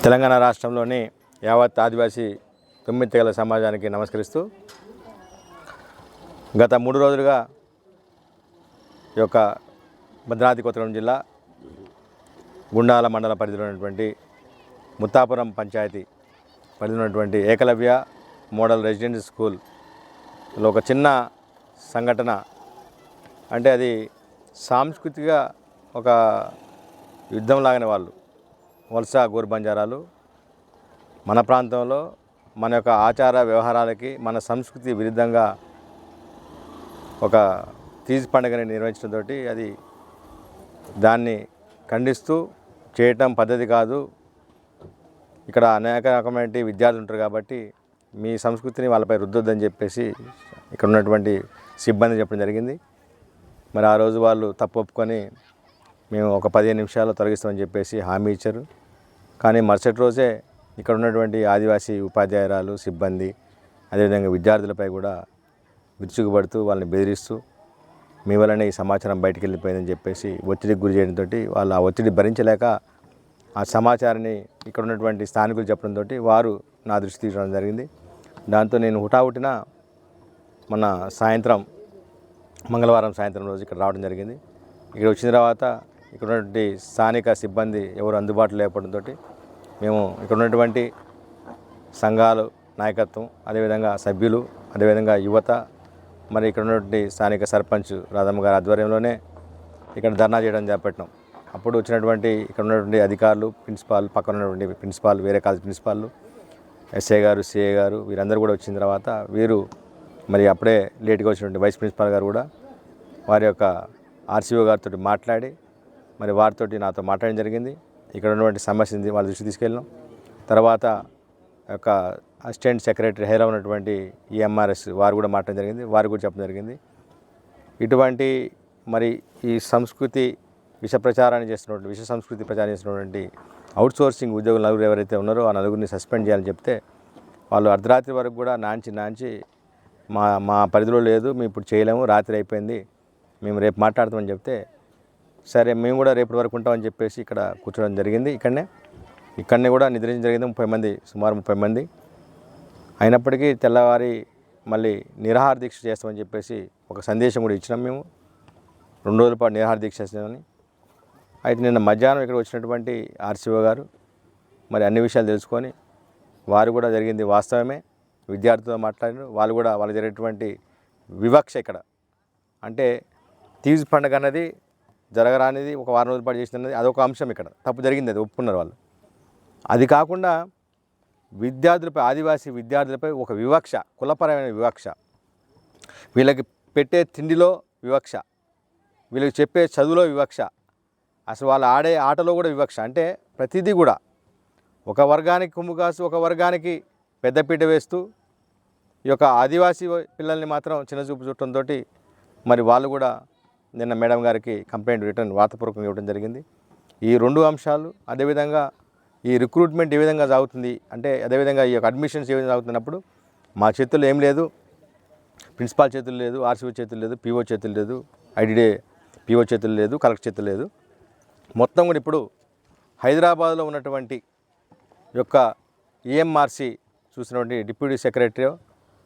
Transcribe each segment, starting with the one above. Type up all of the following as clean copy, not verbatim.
తెలంగాణ రాష్ట్రంలోని యావత్ ఆదివాసీ తొమ్మిది తెగల సమాజానికి నమస్కరిస్తూ గత 3 రోజులుగా ఈ యొక్క భద్రాద్రి కొత్తగూడెం జిల్లా గుండాల మండల పరిధిలో ఉన్నటువంటి ముత్తాపురం పంచాయతీ పరిధిలో ఉన్నటువంటి ఏకలవ్య మోడల్ రెసిడెన్షియల్ స్కూల్లో ఒక చిన్న సంఘటన, అంటే అది సాంస్కృతిక ఒక యుద్ధంలాగానే వాళ్ళు వలస గోరుబంజారాలు మన ప్రాంతంలో మన యొక్క ఆచార వ్యవహారాలకి మన సంస్కృతి విరుద్ధంగా ఒక తీజ్ పండుగని నిర్వహించడంతో అది దాన్ని ఖండిస్తూ చేయటం పద్ధతి కాదు. ఇక్కడ అనేక రకమైన విద్యార్థులు ఉంటారు కాబట్టి మీ సంస్కృతిని వాళ్ళపై రుద్దొద్దని చెప్పేసి ఇక్కడ ఉన్నటువంటి సిబ్బంది చెప్పడం జరిగింది. మరి ఆ రోజు వాళ్ళు తప్పు ఒప్పుకొని మేము ఒక 15 నిమిషాల్లో తొలగిస్తామని చెప్పేసి హామీ ఇచ్చారు. కానీ మరుసటి రోజే ఇక్కడ ఉన్నటువంటి ఆదివాసీ ఉపాధ్యాయురాలు సిబ్బంది అదేవిధంగా విద్యార్థులపై కూడా విరుచుకుపడుతూ వాళ్ళని బెదిరిస్తూ మీ వల్లనే ఈ సమాచారం బయటికి వెళ్ళిపోయిందని చెప్పేసి ఒత్తిడికి గురి చేయడంతో వాళ్ళు ఆ ఒత్తిడి భరించలేక ఆ సమాచారాన్ని ఇక్కడ ఉన్నటువంటి స్థానికులు చెప్పడంతో వారు నా దృష్టి తీసుకోవడం జరిగింది. దాంతో నేను హుటాహుటిన మన మంగళవారం సాయంత్రం రోజు ఇక్కడ రావడం జరిగింది. ఇక్కడ వచ్చిన తర్వాత ఇక్కడ ఉన్నటువంటి స్థానిక సిబ్బంది ఎవరు అందుబాటులో లేకపోవడంతో మేము ఇక్కడ ఉన్నటువంటి సంఘాలు నాయకత్వం, అదేవిధంగా సభ్యులు, అదేవిధంగా యువత, మరి ఇక్కడ ఉన్నటువంటి స్థానిక సర్పంచ్ రాధమ్మ గారి ఆధ్వర్యంలోనే ఇక్కడ ధర్నా చేయడం చేపట్టినాం. అప్పుడు వచ్చినటువంటి ఇక్కడ ఉన్నటువంటి అధికారులు, ప్రిన్సిపాల్, పక్కన ఉన్నటువంటి ప్రిన్సిపాల్, వేరే కాలేజ్ ప్రిన్సిపాల్, ఎస్ఐ గారు, సిఐ గారు వీరందరూ కూడా వచ్చిన తర్వాత వీరు మరి అప్పుడే లేట్గా వచ్చినటువంటి వైస్ ప్రిన్సిపాల్ గారు కూడా వారి యొక్క ఆర్సీఓ గారితో మాట్లాడి మరి వారితో నాతో మాట్లాడడం జరిగింది. ఇక్కడ ఉన్నటువంటి సమస్యని వాళ్ళ దృష్టి తీసుకెళ్ళినాం. తర్వాత యొక్క అసిస్టెంట్ సెక్రటరీ హైదరాబాద్ ఉన్నటువంటి ఈఎంఆర్ఎస్ వారు కూడా మాట్లాడడం జరిగింది. వారు కూడా చెప్పడం జరిగింది. ఇటువంటి మరి ఈ సంస్కృతి విష సంస్కృతి ప్రచారం చేస్తున్నటువంటి అవుట్సోర్సింగ్ ఉద్యోగులు నలుగురు ఎవరైతే ఉన్నారో ఆ నలుగురిని సస్పెండ్ చేయాలని చెప్తే వాళ్ళు అర్ధరాత్రి వరకు కూడా నాంచి మా పరిధిలో లేదు, మేము ఇప్పుడు చేయలేము, రాత్రి అయిపోయింది, మేము రేపు మాట్లాడతామని చెప్తే సరే మేము కూడా రేపటి వరకు ఉంటామని చెప్పేసి ఇక్కడ కూర్చోవడం జరిగింది. ఇక్కడనే కూడా నిద్రించడం జరిగింది. సుమారు 30 మంది అయినప్పటికీ తెల్లవారి మళ్ళీ నిరాహార దీక్ష చేస్తామని చెప్పేసి ఒక సందేశం కూడా ఇచ్చినాం. మేము 2 రోజుల పాటు నిరాహార దీక్ష చేస్తామని. అయితే నిన్న మధ్యాహ్నం ఇక్కడ వచ్చినటువంటి ఆర్సీఓ గారు మరి అన్ని విషయాలు తెలుసుకొని వారు కూడా జరిగింది వాస్తవమే, విద్యార్థులతో మాట్లాడినారు. వాళ్ళు కూడా వాళ్ళు జరిగేటువంటి వివక్ష ఇక్కడ అంటే తీజ్ పండుగ అన్నది జరగరానిది, ఒక వారం రోజుల పాటు చేసినది అదొక అంశం. ఇక్కడ తప్పు జరిగింది, అది ఒప్పుకున్నారు వాళ్ళు. అది కాకుండా ఆదివాసీ విద్యార్థులపై ఒక వివక్ష, కులపరమైన వివక్ష, వీళ్ళకి పెట్టే తిండిలో వివక్ష, వీళ్ళకి చెప్పే చదువులో వివక్ష, అసలు వాళ్ళు ఆడే ఆటలో కూడా వివక్ష. అంటే ప్రతిదీ కూడా ఒక వర్గానికి కొమ్ము కాసు, ఒక వర్గానికి పెద్దపీట వేస్తూ ఈ యొక్క ఆదివాసీ పిల్లల్ని మాత్రం చిన్నచూపు చుట్టంతో మరి వాళ్ళు కూడా నిన్న మేడం గారికి కంప్లైంట్ రిటర్న్ వార్తాపూర్వకంగా ఇవ్వడం జరిగింది. ఈ 2 అంశాలు, అదేవిధంగా ఈ రిక్రూట్మెంట్ ఏ విధంగా సాగుతుంది అంటే అదేవిధంగా ఈ యొక్క అడ్మిషన్స్ ఏ విధంగా సాగుతున్నప్పుడు మా చేతుల్లో ఏం లేదు, ప్రిన్సిపాల్ చేతులు లేదు, ఆర్సీఓ చేతులు లేదు, పీఓ చేతులు లేదు, ఐడిడే పీఓ చేతులు లేదు, కలెక్టర్ చేతులు లేదు. మొత్తం కూడా ఇప్పుడు హైదరాబాద్లో ఉన్నటువంటి యొక్క ఈఎంఆర్సీ చూసినటువంటి డిప్యూటీ సెక్రటరీ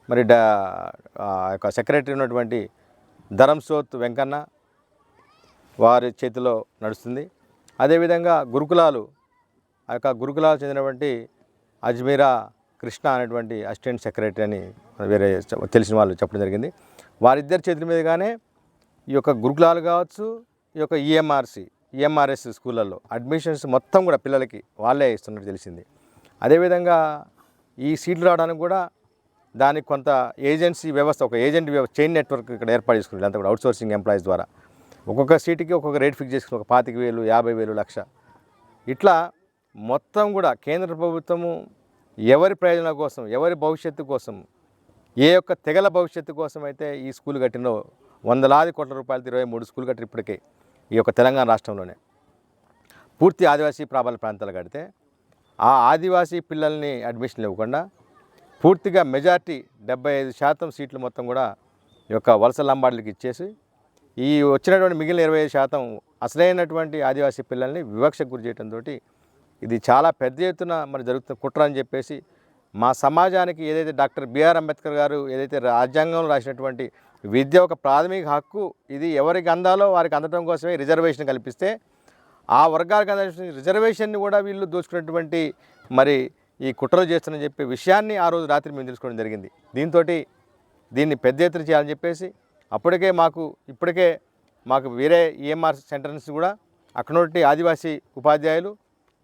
మరి యొక్క సెక్రటరీ ఉన్నటువంటి ధరంసోత్ వెంకన్న వారి చేతిలో నడుస్తుంది. అదేవిధంగా గురుకులాలు చెందినటువంటి అజ్మీరా కృష్ణ అనేటువంటి అసిస్టెంట్ సెక్రటరీ అని వేరే తెలిసిన వాళ్ళు చెప్పడం జరిగింది. వారిద్దరి చేతుల మీదుగానే ఈ యొక్క గురుకులాలు కావచ్చు, ఈ యొక్క ఈఎంఆర్ఎస్ స్కూళ్ళల్లో అడ్మిషన్స్ మొత్తం కూడా పిల్లలకి వాళ్ళే ఇస్తున్నట్టు తెలిసింది. అదేవిధంగా ఈ సీట్లు రావడానికి కూడా దానికి కొంత ఏజెన్సీ వ్యవస్థ, ఒక ఏజెంట్ చైన్ నెట్వర్క్ ఇక్కడ ఏర్పాటు చేసుకున్నారు. అంతా కూడా అవుట్సోర్సింగ్ ఎంప్లాయీస్ ద్వారా ఒక్కొక్క సీటుకి ఒక్కొక్క రేట్ ఫిక్స్ చేసుకుని ఒక 25,000, 50,000, 1,00,000 ఇట్లా మొత్తం కూడా కేంద్ర ప్రభుత్వము ఎవరి ప్రయోజనాల కోసం, ఎవరి భవిష్యత్తు కోసం, ఏ యొక్క తెగల భవిష్యత్తు కోసం అయితే ఈ స్కూల్ కట్టినో వందలాది కోట్ల రూపాయలతో 23 స్కూల్ కట్టిన ఇప్పటికే ఈ యొక్క తెలంగాణ రాష్ట్రంలోనే పూర్తి ఆదివాసీ ప్రాబల్య ప్రాంతాలు కడితే ఆ ఆదివాసీ పిల్లల్ని అడ్మిషన్లు ఇవ్వకుండా పూర్తిగా మెజార్టీ 75% సీట్లు మొత్తం కూడా ఈ యొక్క వలస లంబాడులకు ఇచ్చేసి ఈ వచ్చినటువంటి మిగిలిన 25% అసలైనటువంటి ఆదివాసీ పిల్లల్ని వివక్షకు గురి చేయడంతో ఇది చాలా పెద్ద ఎత్తున మరి జరుగుతున్న కుట్ర అని చెప్పేసి మా సమాజానికి ఏదైతే డాక్టర్ బిఆర్ అంబేద్కర్ గారు ఏదైతే రాజ్యాంగంలో రాసినటువంటి విద్య ఒక ప్రాథమిక హక్కు, ఇది ఎవరికి అందాలో వారికి అందడం కోసమే రిజర్వేషన్ కల్పిస్తే ఆ వర్గాలకు అందాల్సిన రిజర్వేషన్ని కూడా వీళ్ళు దోచుకున్నటువంటి మరి ఈ కుట్రలు చేస్తారని చెప్పే విషయాన్ని ఆ రోజు రాత్రి మేము తెలుసుకోవడం జరిగింది. దీన్ని పెద్ద ఎత్తున చేయాలని చెప్పేసి ఇప్పటికే మాకు వేరే ఈఎంఆర్ సెంటర్స్ కూడా అక్కడ నుండి ఆదివాసీ ఉపాధ్యాయులు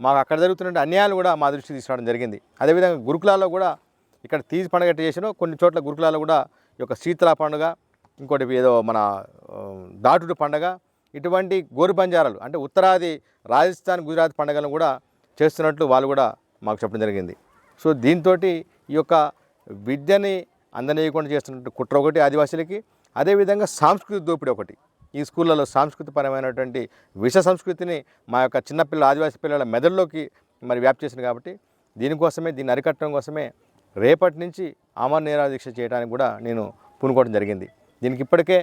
మాకు అక్కడ జరుగుతున్న అన్యాయాలు కూడా మా దృష్టికి తీసుకురావడం జరిగింది. అదేవిధంగా గురుకులాల్లో కూడా ఇక్కడ తీజ్ పండుగ ఎట్లా చేసినో కొన్ని చోట్ల గురుకులాల్లో కూడా ఈ యొక్క శీతల పండుగ, ఇంకోటి ఏదో మన దాటుడు పండుగ, ఇటువంటి గోరు బంజారాలు అంటే ఉత్తరాది రాజస్థాన్ గుజరాత్ పండుగలను కూడా చేస్తున్నట్లు వాళ్ళు కూడా మాకు చెప్పడం జరిగింది. సో దీంతో ఈ యొక్క విద్యని అందనీయకుండా చేస్తున్నట్టు కుట్ర ఒకటి ఆదివాసీలకి, అదేవిధంగా సాంస్కృతిక దోపిడీ ఒకటి. ఈ స్కూళ్ళలో సాంస్కృతికపరమైనటువంటి విష సంస్కృతిని మా యొక్క చిన్నపిల్లల ఆదివాసీ పిల్లల మెదడులోకి మరి వ్యాప్తి చేసింది. కాబట్టి దీన్ని అరికట్టడం కోసమే రేపటి నుంచి ఆమరణ నిరాహార దీక్ష చేయడానికి కూడా నేను పూనుకోవడం జరిగింది. దీనికి ఇప్పటికే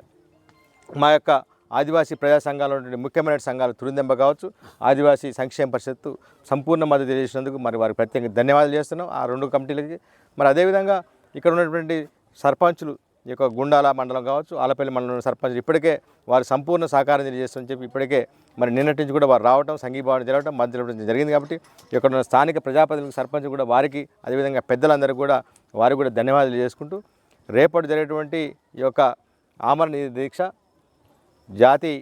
మా యొక్క ఆదివాసీ ప్రజా సంఘాలు ముఖ్యమైన సంఘాలు తురిందెంబ కావచ్చు, ఆదివాసీ సంక్షేమ పరిషత్తు సంపూర్ణ మద్దతు తెలియజేసినందుకు మరి వారికి ప్రత్యేకంగా ధన్యవాదాలు చేస్తున్నాం ఆ రెండు కమిటీలకి. మరి అదేవిధంగా ఇక్కడ ఉన్నటువంటి సర్పంచులు, ఈ యొక్క గుండాల మండలం కావచ్చు, ఆలపల్లి మండలం సర్పంచులు ఇప్పటికే వారు సంపూర్ణ సహకారం తెలియజేస్తామని చెప్పి ఇప్పటికే మరి నిన్నటి నుంచి కూడా వారు రావడం, సంఘీభావన జరగడం, మద్దతు జరిగింది. కాబట్టి ఇక్కడ ఉన్న స్థానిక ప్రజాప్రతినిధులకు, సర్పంచ్ కూడా వారికి, అదేవిధంగా పెద్దలందరూ కూడా వారికి కూడా ధన్యవాదాలు చేసుకుంటూ రేపటి జరిగేటువంటి ఈ యొక్క ఆమరణ దీక్ష జాతి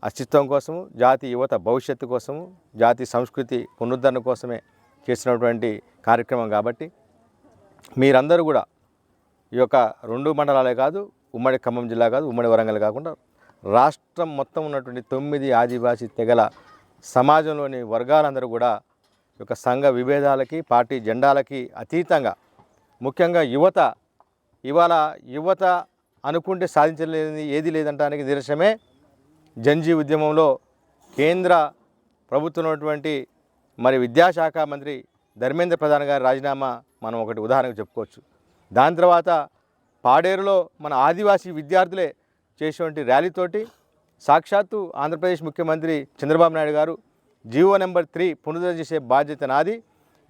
అస్తిత్వం కోసము, జాతి యువత భవిష్యత్తు కోసము, జాతి సంస్కృతి పునరుద్ధరణ కోసమే చేసినటువంటి కార్యక్రమం. కాబట్టి మీరందరూ కూడా ఈ యొక్క 2 మండలాలే కాదు, ఉమ్మడి ఖమ్మం జిల్లా కాదు, ఉమ్మడి వరంగల్ కాకుండా రాష్ట్రం మొత్తం ఉన్నటువంటి 9 ఆదివాసీ తెగల సమాజంలోని వర్గాలందరూ కూడా ఈ యొక్క సంఘ విభేదాలకి, పార్టీ జెండాలకి అతీతంగా ముఖ్యంగా యువత అనుకుంటే సాధించలేనిది ఏది లేదంటానికి నిదర్శనమే జంజీ ఉద్యమంలో కేంద్ర ప్రభుత్వం ఉన్నటువంటి మరి విద్యాశాఖ మంత్రి ధర్మేంద్ర ప్రధాన్ గారి రాజీనామా మనం ఒకటి ఉదాహరణకు చెప్పుకోవచ్చు. దాని తర్వాత పాడేరులో మన ఆదివాసీ విద్యార్థులే చేసేటువంటి ర్యాలీతోటి సాక్షాత్తు ఆంధ్రప్రదేశ్ ముఖ్యమంత్రి చంద్రబాబు నాయుడు గారు జీవో నెంబర్ 3 పునరుద్ధరణ చేసే బాధ్యత నాది,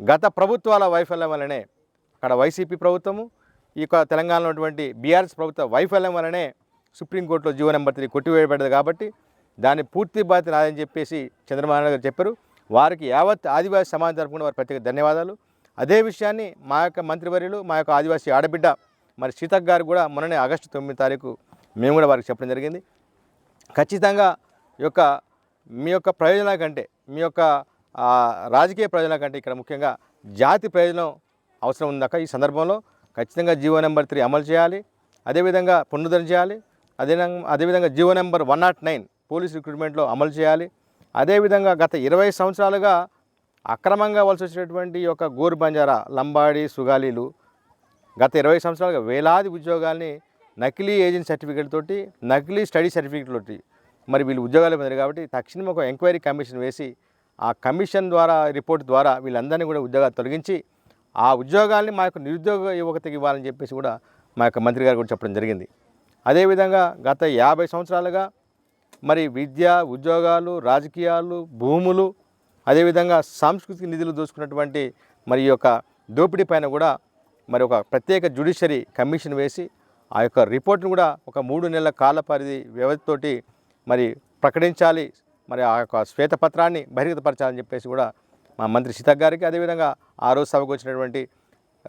గత ప్రభుత్వాల వైఫల్యం వల్లనే, అక్కడ వైసీపీ ప్రభుత్వము, ఈ యొక్క తెలంగాణలో ఉన్నటువంటి బీఆర్ఎస్ ప్రభుత్వ వైఫల్యం వల్లనే సుప్రీంకోర్టులో జీవో నెంబర్ 3 కొట్టివేయబడ్డది. కాబట్టి దాన్ని పూర్తి బాధ్యత నాదని చెప్పేసి చంద్రబాబు నాయుడు గారు చెప్పారు. వారికి యావత్ ఆదివాసీ సమాజం తరపున వారి ప్రత్యేక ధన్యవాదాలు. అదే విషయాన్ని మా యొక్క మంత్రివర్యులు, మా యొక్క ఆదివాసీ ఆడబిడ్డ మరి సీతక్ గారు కూడా మొన్ననే ఆగస్టు 9 తారీఖు మేము కూడా వారికి చెప్పడం జరిగింది. ఖచ్చితంగా మీ యొక్క ప్రయోజనాల కంటే, మీ యొక్క రాజకీయ ప్రయోజనాల కంటే ఇక్కడ ముఖ్యంగా జాతి ప్రయోజనం అవసరం ఉందాక ఈ సందర్భంలో ఖచ్చితంగా జీవో నెంబర్ 3 అమలు చేయాలి, అదేవిధంగా పునరుద్ధరణ చేయాలి. అదేవిధంగా జీవో నెంబర్ 109 పోలీస్ రిక్రూట్మెంట్లో అమలు చేయాలి. అదేవిధంగా గత 20 సంవత్సరాలుగా అక్రమంగా వలస వచ్చినటువంటి ఈ యొక్క గోరు బంజారా, లంబాడి, సుగాలీలు గత 20 సంవత్సరాలుగా వేలాది ఉద్యోగాల్ని నకిలీ ఏజెంట్ సర్టిఫికేట్ తోటి, నకిలీ స్టడీ సర్టిఫికేట్ తోటి మరి వీళ్ళు ఉద్యోగాలు పొందారు. కాబట్టి తక్షణం ఒక ఎంక్వైరీ కమిషన్ వేసి ఆ కమిషన్ ద్వారా, రిపోర్ట్ ద్వారా వీళ్ళందరినీ కూడా ఉద్యోగాలు తొలగించి ఆ ఉద్యోగాల్ని మా యొక్క నిరుద్యోగ యువతకి ఇవ్వాలని చెప్పేసి కూడా మా యొక్క మంత్రి గారు కూడా చెప్పడం జరిగింది. అదేవిధంగా గత 50 సంవత్సరాలుగా మరి విద్య, ఉద్యోగాలు, రాజకీయాలు, భూములు, అదేవిధంగా సాంస్కృతిక నిధులు దోచుకున్నటువంటి మరి ఈ యొక్క దోపిడీ పైన కూడా మరి ఒక ప్రత్యేక జ్యుడిషియరీ కమిషన్ వేసి ఆ యొక్క రిపోర్ట్ను కూడా ఒక 3 నెలల కాల పరిధి వ్యవధితోటి మరి ప్రకటించాలి, మరి ఆ యొక్క శ్వేతపత్రాన్ని బహిర్గతపరచాలని చెప్పేసి కూడా మా మంత్రి సీతక్ గారికి, అదేవిధంగా ఆ రోజు సభకు వచ్చినటువంటి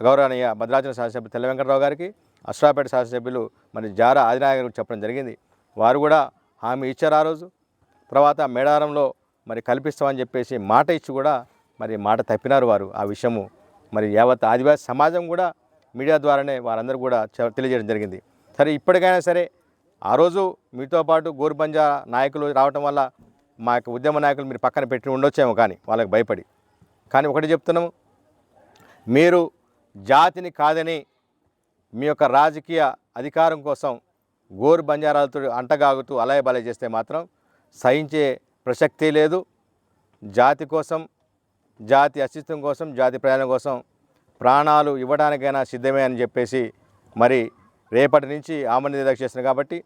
గౌరవనీయ భద్రాచలం శాసనసభ్యులు తెల్ల వెంకటరావు గారికి, అశ్వాపేట శాసనసభ్యులు మరి జారా ఆదినాయక్ గారికి చెప్పడం జరిగింది. వారు కూడా హామీ ఇచ్చారు ఆ రోజు. తర్వాత మేడారంలో మరి కల్పిస్తామని చెప్పేసి మాట ఇచ్చి కూడా మరి మాట తప్పినారు వారు. ఆ విషయము మరి యావత్ ఆదివాసీ సమాజం కూడా మీడియా ద్వారానే వారందరూ కూడా తెలియజేయడం జరిగింది. సరే, ఇప్పటికైనా సరే ఆ రోజు మీతో పాటు గోరుబంజా నాయకులు రావటం వల్ల మా యొక్క ఉద్యమ నాయకులు మీరు పక్కన పెట్టి ఉండొచ్చేమో, కానీ వాళ్ళకి భయపడి. కానీ ఒకటి చెప్తున్నాము, మీరు జాతిని కాదని మీ యొక్క రాజకీయ అధికారం కోసం గోరు బంజారాలతో అంటగాగుతూ అలయ బలయ చేస్తే మాత్రం సహించే ప్రసక్తే లేదు. జాతి కోసం, జాతి అస్తిత్వం కోసం, జాతి ప్రయాణం కోసం ప్రాణాలు ఇవ్వడానికైనా సిద్ధమే అని చెప్పేసి మరి రేపటి నుంచి ఆమరణ దీక్ష చేస్తున్నారు. కాబట్టి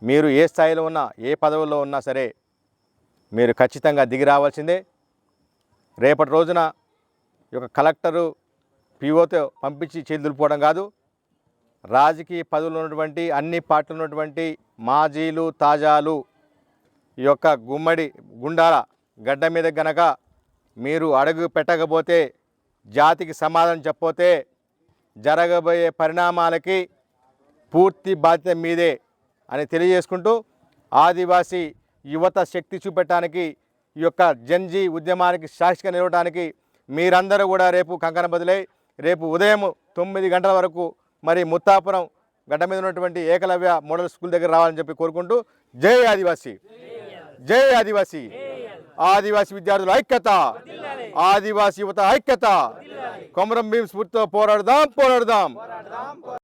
మీరు ఏ స్థాయిలో ఉన్నా, ఏ పదవుల్లో ఉన్నా సరే మీరు ఖచ్చితంగా దిగి రావాల్సిందే. రేపటి రోజున ఈ యొక్క కలెక్టరు పీఓతో పంపించి చేతులుపోవడం కాదు, రాజకీయ పదవులు ఉన్నటువంటి అన్ని పార్టీలు ఉన్నటువంటి మాజీలు తాజాలు ఈ యొక్క గుమ్మడి గుండాల గడ్డ మీద గనక మీరు అడుగు పెట్టకపోతే, జాతికి సమాధానం చెప్పపోతే జరగబోయే పరిణామాలకి పూర్తి బాధ్యత మీదే అని తెలియజేసుకుంటూ, ఆదివాసీ యువత శక్తి చూపెట్టడానికి ఈ యొక్క జంజీ ఉద్యమానికి సాక్షిగా నిలవడానికి మీరందరూ కూడా రేపు కంకణ బదులై రేపు ఉదయం 9 గంటల వరకు మరి ముత్తాపురం గడ్డ మీద ఉన్నటువంటి ఏకలవ్య మోడల్ స్కూల్ దగ్గర రావాలని చెప్పి కోరుకుంటూ, జై ఆదివాసీ, జై ఆదివాసీ, ఆదివాసీ విద్యార్థుల ఐక్యత, ఆదివాసీ యువత ఐక్యత, కొమరం భీం స్ఫూర్తితో పోరాడదాం.